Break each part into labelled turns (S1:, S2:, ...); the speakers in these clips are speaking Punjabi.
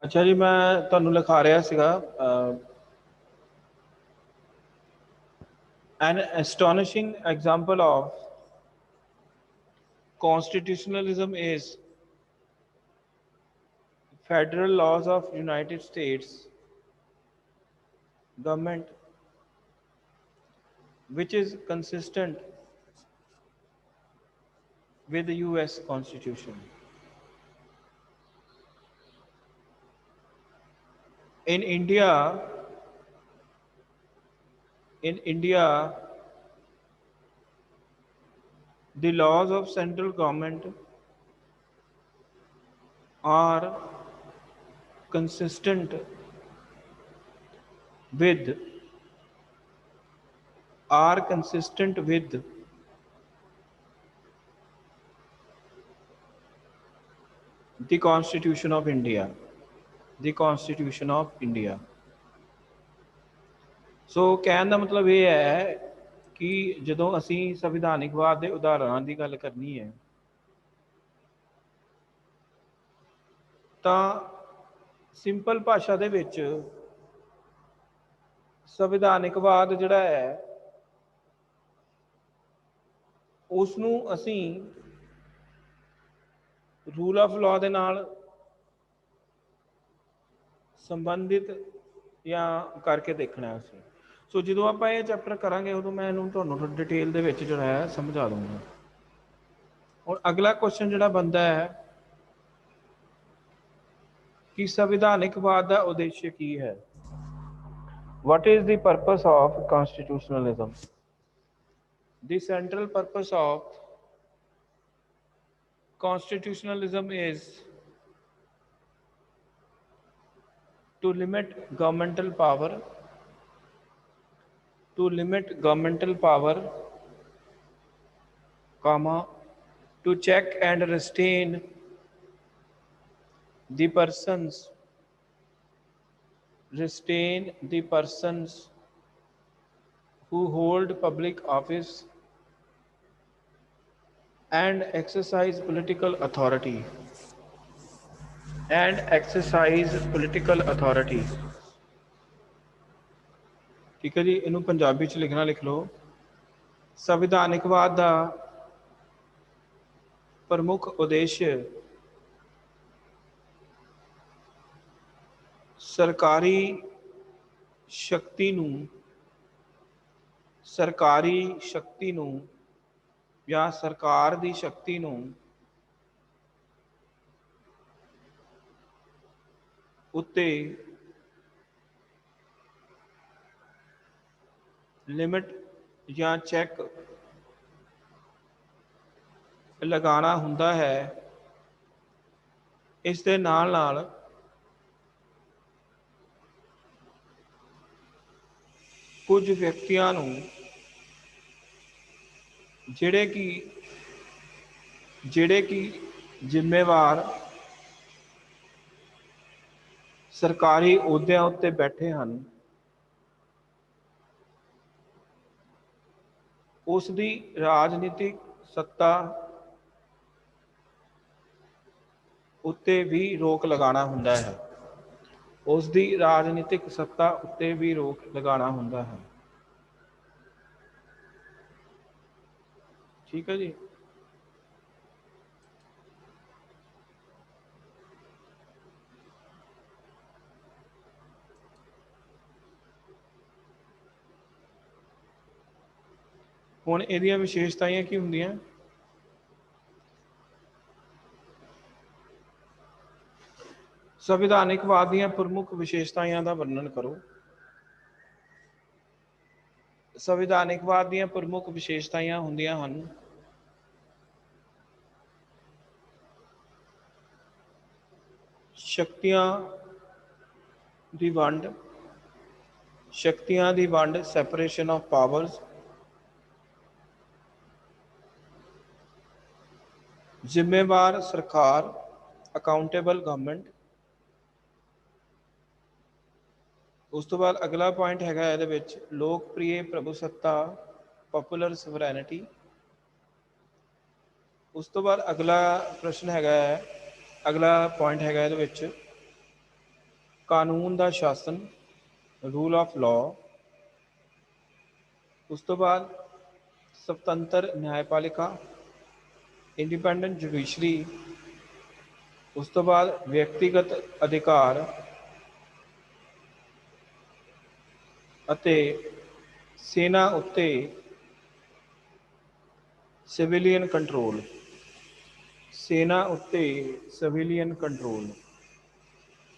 S1: अच्छा जी, मैं ਤੁਹਾਨੂੰ ਲਿਖਾ ਰਿਹਾ ਸੀਗਾ an astonishing example of constitutionalism is federal laws of United States government, which is consistent with the US Constitution. In India, in India, the laws of central government are consistent with are consistent with the Constitution of India. The Constitution of India. ਸੋ ਕਹਿਣ ਦਾ ਮਤਲਬ ਇਹ ਹੈ ਕਿ ਜਦੋਂ ਅਸੀਂ ਸੰਵਿਧਾਨਿਕਵਾਦ ਦੇ ਉਦਾਹਰਣਾਂ ਦੀ ਗੱਲ ਕਰਨੀ ਹੈ ਤਾਂ ਸਿੰਪਲ ਭਾਸ਼ਾ ਦੇ ਵਿੱਚ ਸੰਵਿਧਾਨਿਕਵਾਦ ਜਿਹੜਾ ਹੈ ਉਸ ਨੂੰ ਅਸੀਂ ਰੂਲ ਆਫ ਲਾਅ ਦੇ ਨਾਲ ਸੰਬੰਧਿਤ ਜਾਂ ਕਰਕੇ ਦੇਖਣਾ ਅਸੀਂ। ਸੋ ਜਦੋਂ ਆਪਾਂ ਇਹ ਚੈਪਟਰ ਕਰਾਂਗੇ ਉਦੋਂ ਮੈਂ ਇਹਨੂੰ ਤੁਹਾਨੂੰ ਡਿਟੇਲ ਦੇ ਵਿੱਚ ਜਿਹੜਾ ਹੈ ਸਮਝਾ ਦੂੰਗਾ। ਹੁਣ ਅਗਲਾ ਕੁਐਸਚਨ ਜਿਹੜਾ ਬਣਦਾ ਹੈ ਕਿ ਸੰਵਿਧਾਨਿਕਵਾਦ ਦਾ ਉਦੇਸ਼ ਕੀ ਹੈ। What is the purpose of constitutionalism? The central purpose of constitutionalism is to limit governmental power, comma, to check and restrain the persons who hold public office and exercise political authority ਠੀਕ ਹੈ ਜੀ। ਇਹਨੂੰ ਪੰਜਾਬੀ ਚ ਲਿਖਣਾ ਲਿਖ ਲਓ। ਸੰਵਿਧਾਨਿਕਵਾਦ ਦਾ ਪ੍ਰਮੁੱਖ ਉਦੇਸ਼ ਸਰਕਾਰੀ ਸ਼ਕਤੀ ਨੂੰ ਜਾਂ ਸਰਕਾਰ ਦੀ ਸ਼ਕਤੀ ਨੂੰ ਉੱਤੇ ਲਿਮਿਟ ਜਾਂ ਚੈੱਕ ਲਗਾਉਣਾ ਹੁੰਦਾ ਹੈ। ਇਸ ਦੇ ਨਾਲ ਨਾਲ ਕੁਝ ਵਿਅਕਤੀਆਂ ਨੂੰ ਜਿਹੜੇ ਕਿ ਜ਼ਿੰਮੇਵਾਰ ਸਰਕਾਰੀ ਅਹੁਦਿਆਂ ਉੱਤੇ ਬੈਠੇ ਹਨ ਉਸ ਦੀ ਰਾਜਨੀਤਿਕ ਸੱਤਾ ਉੱਤੇ ਵੀ ਰੋਕ ਲਗਾਉਣਾ ਹੁੰਦਾ ਹੈ। ਉਸ ਦੀ ਰਾਜਨੀਤਿਕ ਸੱਤਾ ਉੱਤੇ ਵੀ ਰੋਕ ਲਗਾਉਣਾ ਹੁੰਦਾ ਹੈ। ਠੀਕ ਹੈ ਜੀ। ਹੁਣ ਇਹਦੀਆਂ ਵਿਸ਼ੇਸ਼ਤਾਵਾਂ ਕੀ ਹੁੰਦੀਆਂ। ਸੰਵਿਧਾਨਿਕਵਾਦ ਦੀਆਂ ਪ੍ਰਮੁੱਖ ਵਿਸ਼ੇਸ਼ਤਾਵਾਂ ਦਾ ਵਰਣਨ ਕਰੋ। ਸੰਵਿਧਾਨਿਕਵਾਦ ਦੀਆਂ ਪ੍ਰਮੁੱਖ ਵਿਸ਼ੇਸ਼ਤਾਵਾਂ ਹੁੰਦੀਆਂ ਹਨ ਸ਼ਕਤੀਆਂ ਦੀ ਵੰਡ ਸੈਪਰੇਸ਼ਨ ਆਫ ਪਾਵਰਸ, ਜ਼ਿੰਮੇਵਾਰ ਸਰਕਾਰ ਅਕਾਊਂਟੇਬਲ ਗਵਰਨਮੈਂਟ। ਉਸ ਤੋਂ ਬਾਅਦ ਅਗਲਾ ਪੁਆਇੰਟ ਹੈਗਾ ਇਹਦੇ ਵਿੱਚ ਲੋਕਪ੍ਰਿय ਪ੍ਰਭੂਸੱਤਾ ਪਪੂਲਰ ਸਵਰੈਨਿਟੀ। ਉਸ ਤੋਂ ਬਾਅਦ ਅਗਲਾ ਪ੍ਰਸ਼ਨ ਹੈਗਾ ਅਗਲਾ ਪੁਆਇੰਟ ਹੈਗਾ ਇਹਦੇ ਵਿੱਚ ਕਾਨੂੰਨ ਦਾ ਸ਼ਾਸਨ, ਰੂਲ ਆਫ ਲਾਅ। ਉਸ ਤੋਂ ਬਾਅਦ ਸੁਤੰਤਰ ਨਿਆਂਪਾਲਿਕਾ, ਇੰਡੀਪੈਂਡੈਂਟ ਜੁਡੀਸ਼ਰੀ। ਉਸ ਤੋਂ ਬਾਅਦ ਵਿਅਕਤੀਗਤ ਅਧਿਕਾਰ ਅਤੇ ਸੈਨਾ ਉੱਤੇ ਸਿਵਿਲੀਅਨ ਕੰਟਰੋਲ। ਸੈਨਾ ਉੱਤੇ civilian control,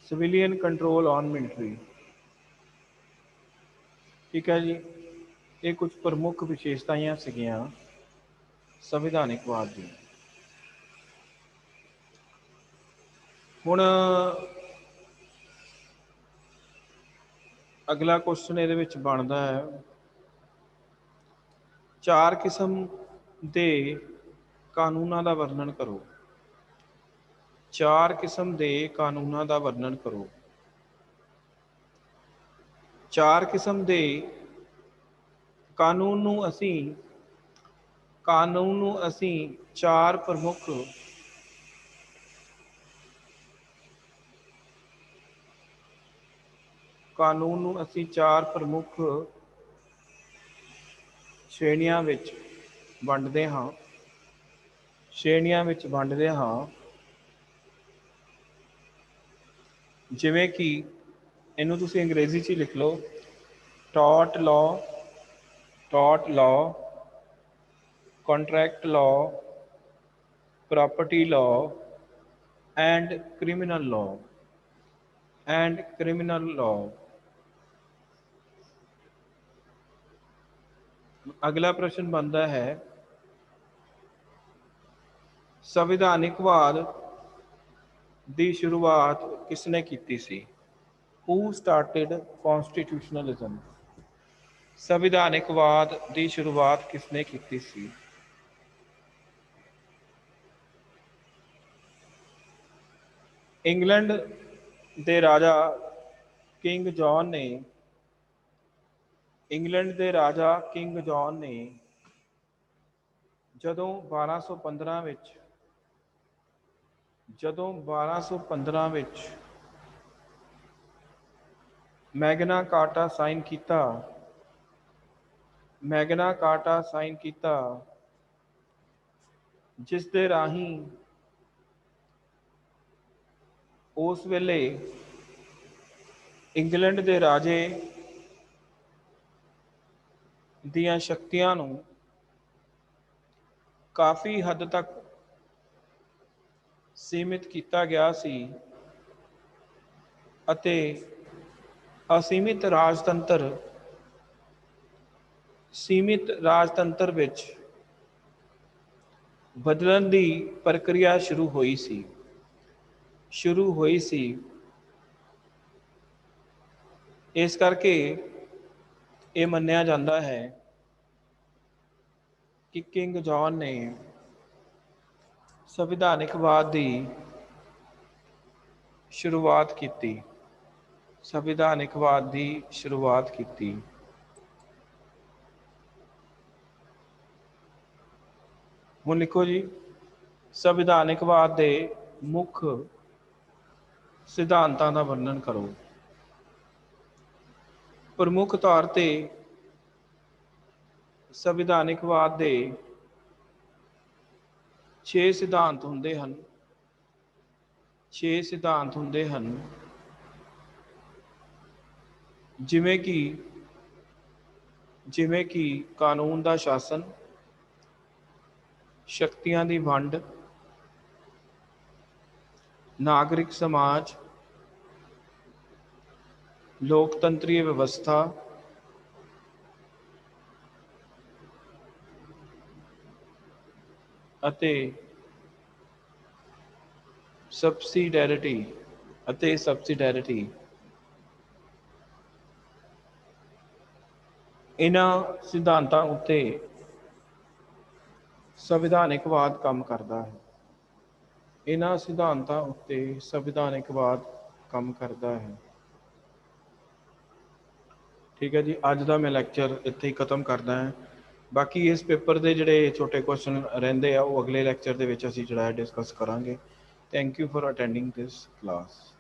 S1: civilian control on military. ਠੀਕ ਹੈ ਜੀ, ਇਹ ਕੁਝ ਪ੍ਰਮੁੱਖ ਵਿਸ਼ੇਸ਼ਤਾਵਾਂ ਸੀਗੀਆਂ ਸੰਵਿਧਾਨਿਕਵਾਦ ਦੀ। ਹੁਣ ਅਗਲਾ ਕੁਐਸਚਨ ਇਹਦੇ ਵਿੱਚ ਬਣਦਾ ਹੈ, 4 ਕਿਸਮ ਦੇ ਕਾਨੂੰਨਾਂ ਦਾ ਵਰਣਨ ਕਰੋ। 4 ਕਿਸਮ ਦੇ ਕਾਨੂੰਨਾਂ ਦਾ ਵਰਣਨ ਕਰੋ। 4 ਕਿਸਮ ਦੇ ਕਾਨੂੰਨ ਨੂੰ ਅਸੀਂ 4 ਪ੍ਰਮੁੱਖ ਕਾਨੂੰਨ ਨੂੰ ਅਸੀਂ 4 ਪ੍ਰਮੁੱਖ ਸ਼੍ਰੇਣੀਆਂ ਵਿੱਚ ਵੰਡਦੇ ਹਾਂ। ਜਿਵੇਂ ਕਿ ਇਹਨੂੰ ਤੁਸੀਂ ਅੰਗਰੇਜ਼ੀ 'ਚ ਹੀ ਲਿਖ ਲਓ, tort law, contract law, property law and criminal law. ਅਗਲਾ ਪ੍ਰਸ਼ਨ ਬਣਦਾ ਹੈ, ਸੰਵਿਧਾਨਿਕਵਾਦ ਦੀ ਸ਼ੁਰੂਆਤ ਕਿਸਨੇ ਕੀਤੀ ਸੀ? Who started constitutionalism? ਸੰਵਿਧਾਨਿਕਵਾਦ ਦੀ ਸ਼ੁਰੂਆਤ ਕਿਸਨੇ ਕੀਤੀ ਸੀ? ਇੰਗਲੈਂਡ ਦੇ ਰਾਜਾ ਕਿੰਗ ਜੌਨ ਨੇ ਜਦੋਂ 1215 ਵਿੱਚ ਮੈਗਨਾ ਕਾਰਟਾ ਸਾਈਨ ਕੀਤਾ, ਜਿਸ ਦੇ ਰਾਹੀਂ ਉਸ ਵੇਲੇ ਇੰਗਲੈਂਡ ਦੇ ਰਾਜੇ ਦੀਆਂ ਸ਼ਕਤੀਆਂ ਨੂੰ ਕਾਫੀ ਹੱਦ ਤੱਕ ਸੀਮਿਤ ਕੀਤਾ ਗਿਆ ਸੀ ਅਤੇ ਅਸੀਮਿਤ ਰਾਜਤੰਤਰ ਵਿੱਚ ਬਦਲਣ ਦੀ ਪ੍ਰਕਿਰਿਆ ਸ਼ੁਰੂ ਹੋਈ ਸੀ। ਇਸ ਕਰਕੇ ਇਹ ਮੰਨਿਆ ਜਾਂਦਾ ਹੈ ਕਿ ਕਿੰਗ ਜੌਨ ਨੇ ਸੰਵਿਧਾਨਿਕਵਾਦ ਦੀ ਸ਼ੁਰੂਆਤ ਕੀਤੀ। ਹੁਣ ਲਿਖੋ ਜੀ, ਸੰਵਿਧਾਨਿਕਵਾਦ ਦੇ ਮੁੱਖ ਸਿਧਾਂਤਾਂ ਦਾ ਵਰਣਨ ਕਰੋ। ਪ੍ਰਮੁੱਖ ਤੌਰ ਤੇ ਸੰਵਿਧਾਨਿਕਵਾਦ ਦੇ 6 ਸਿਧਾਂਤ ਹੁੰਦੇ ਹਨ, ਜਿਵੇਂ ਕਿ ਕਾਨੂੰਨ ਦਾ ਸ਼ਾਸਨ, ਸ਼ਕਤੀਆਂ ਦੀ ਵੰਡ, ਨਾਗਰਿਕ ਸਮਾਜ, ਲੋਕਤੰਤਰੀ ਵਿਵਸਥਾ, ਅਤੇ ਸਬਸਿਡੈਰਿਟੀ। ਇਹਨਾਂ ਸਿਧਾਂਤਾਂ ਉੱਤੇ ਸੰਵਿਧਾਨਿਕਵਾਦ ਕੰਮ ਕਰਦਾ ਹੈ। ਠੀਕ ਹੈ ਜੀ, ਅੱਜ ਦਾ ਮੈਂ ਲੈਕਚਰ ਇੱਥੇ ਹੀ ਖਤਮ ਕਰਦਾ ਹਾਂ। ਬਾਕੀ ਇਸ ਪੇਪਰ ਦੇ ਜਿਹੜੇ ਛੋਟੇ ਕੁਐਸਚਨ ਰਹਿੰਦੇ ਆ, ਉਹ ਅਗਲੇ ਲੈਕਚਰ ਦੇ ਵਿੱਚ ਅਸੀਂ ਡਿਸਕਸ ਕਰਾਂਗੇ। Thank you for attending this class.